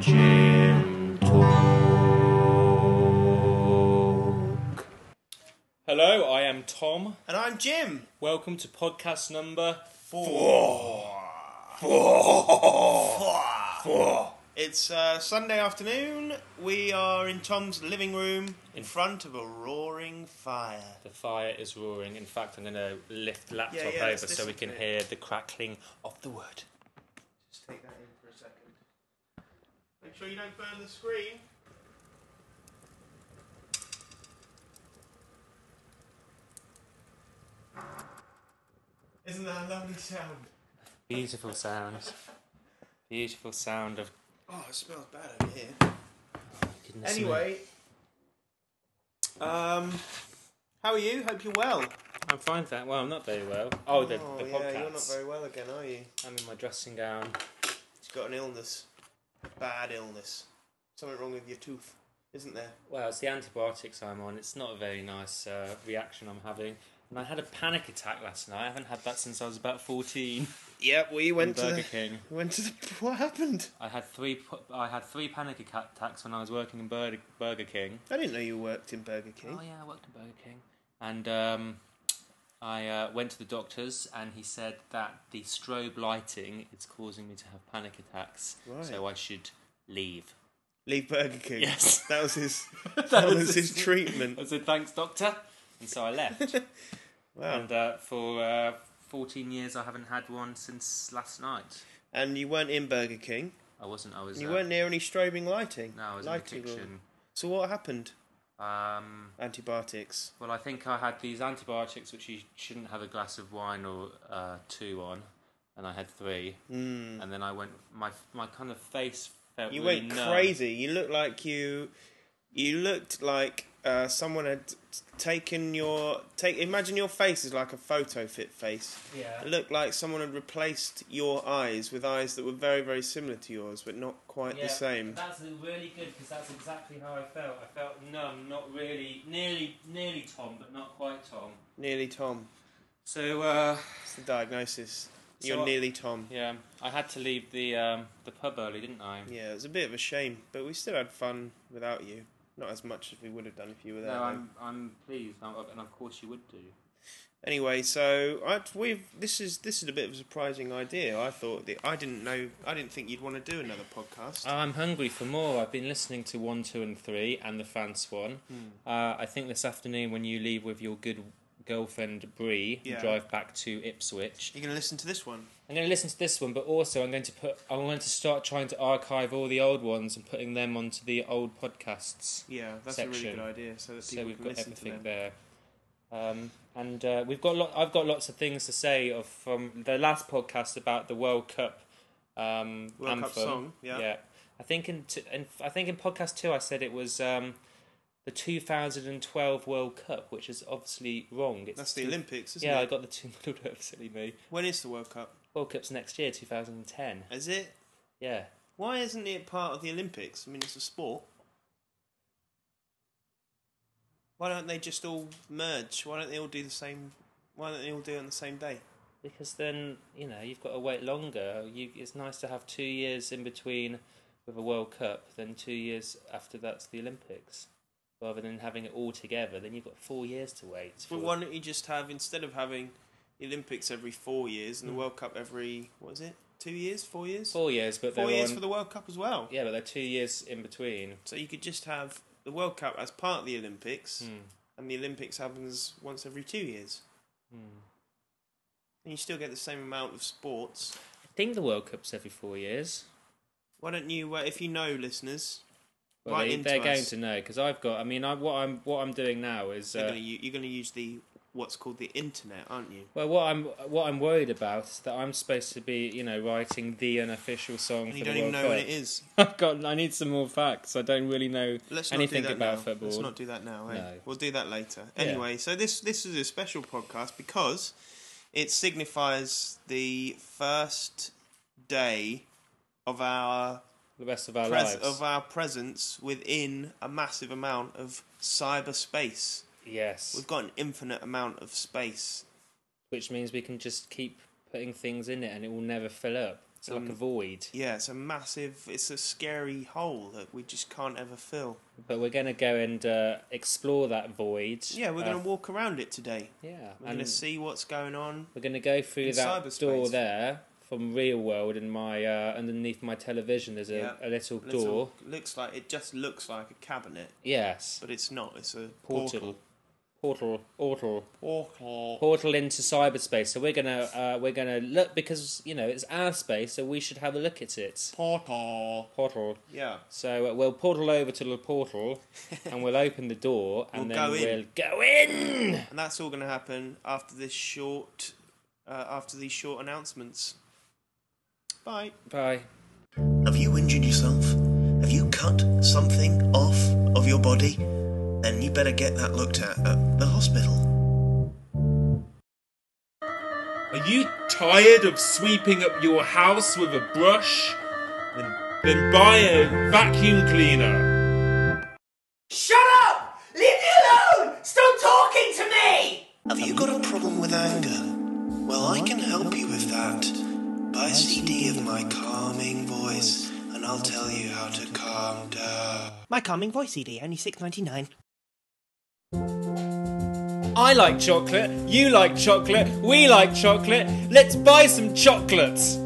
Jim Talk. Hello, I am Tom. And I'm Jim. Welcome to podcast number 4. It's Sunday afternoon. We are in Tom's living room in front of a roaring fire. The fire is roaring. In fact, I'm going to lift the laptop Yeah, over so we can hear the crackling of the wood. Just take that in for a second. Make sure you don't burn the screen. Isn't that a lovely sound? Beautiful sound. Beautiful sound of... Oh, it smells bad over here. Goodness Anyway, how are you? Hope you're well. I'm fine, well, I'm not very well. Oh, the podcast. Yeah, you're not very well again, are you? I'm in my dressing gown. You've got an illness. Bad illness. Something wrong with your tooth, isn't there? Well, it's the antibiotics I'm on. It's not a very nice reaction I'm having. And I had a panic attack last night. I haven't had that since I was about 14. Yep, we went to Burger King. What happened? I had three panic attacks when I was working in Burger King. I didn't know you worked in Burger King. Oh yeah, I worked in Burger King. And I went to the doctor's, and he said that the strobe lighting is causing me to have panic attacks. Right. So I should leave. Leave Burger King. Yes. That was his. that was his treatment. I said thanks, doctor, and so I left. Wow. And for 14 years, I haven't had one since last night. And you weren't in Burger King. I wasn't. I was. You weren't near any strobing lighting. No, I was lighting in the kitchen. So what happened? Antibiotics. Antibiotics. Well, I think I had these antibiotics which you shouldn't have a glass of wine or 2 on, and I had 3. And then I went. My kind of face felt. You really went numb. crazy. You looked like you looked like someone had taken your Imagine your face is like a photo fit face. Yeah. It looked like someone had replaced your eyes with eyes that were very, very similar to yours, but not quite the same. That's really good because that's exactly how I felt. I felt numb, not really, nearly Tom, but not quite Tom. Nearly Tom. So It's the diagnosis. So You're nearly Tom. yeah, I had to leave the pub early, didn't I? Yeah, it was a bit of a shame, but we still had fun without you. Not as much as we would have done if you were there. No, I'm pleased, and of course you would do. Anyway, so this is a bit of a surprising idea. I didn't think you'd want to do another podcast. I'm hungry for more. I've been listening to 1, 2, and 3, and the Fans one. I think this afternoon when you leave with your good girlfriend Bree, and drive back to Ipswich. You're going to listen to this one. I'm going to listen to this one, but also I'm going to start trying to archive all the old ones and putting them onto the old podcasts. Yeah, that's section. a really good idea, so that people We've can got listen to everything them. there. We've got I've got lots of things to say from the last podcast about the World Cup World anthem. Cup song. Yeah. I think in podcast 2 I said it was the 2012 World Cup, which is obviously wrong. That's the Olympics, isn't it? Yeah, I got the 2 muddled up, silly me. When is the World Cup? World Cup's next year, 2010. Is it? Yeah. Why isn't it part of the Olympics? I mean, it's a sport. Why don't they just all merge? Why don't they all do the same? Why don't they all do it on the same day? Because then, you've got to wait longer. It's nice to have 2 years in between with a World Cup, then 2 years after that's the Olympics. Rather than having it all together, then you've got 4 years to wait. Well, why don't you just have, instead of having the Olympics every 4 years and the World Cup every, 2 years, 4 years? 4 years, but 4 years for the World Cup as well. Yeah, but they're 2 years in between. So you could just have the World Cup as part of the Olympics, and the Olympics happens once every 2 years. And you still get the same amount of sports. I think the World Cup's every 4 years. Why don't you, if you know, listeners, well, they're going to know, because I've got. I mean, what I'm doing now is you're going to use what's called the internet, aren't you? Well, what I'm worried about is that I'm supposed to be, writing the unofficial song and for the World Cup. You don't even know when it is. I need some more facts. I don't really know anything about football. Let's not do that now. Eh? No. We'll do that later. Anyway, so this is a special podcast because it signifies the first day of the rest of our lives. Of our presence within a massive amount of cyberspace. Yes. We've got an infinite amount of space. Which means we can just keep putting things in it and it will never fill up. It's like a void. Yeah, it's a scary hole that we just can't ever fill. But we're going to go and explore that void. Yeah, we're going to walk around it today. Yeah. We're going to see what's going on. We're going to go through that cyberspace. door there from Real World, and underneath my television there's a little door. It just looks like a cabinet. Yes. But it's not, it's a Portal into cyberspace. So we're gonna look, because it's our space, so we should have a look at it. Portal. Yeah. So we'll portal over to the portal, and we'll open the door, and we'll then go in. And that's all going to happen after these short announcements. Bye. Bye. Have you injured yourself? Have you cut something off of your body? Then you better get that looked at the hospital. Are you tired of sweeping up your house with a brush? Then buy a vacuum cleaner. Shut up! Leave me alone! Stop talking to me! Have you got a problem with anger? Well, I can help you with that. Buy a CD of my calming voice, and I'll tell you how to calm down. My calming voice CD, only $6.99. I like chocolate, you like chocolate, we like chocolate, let's buy some chocolates!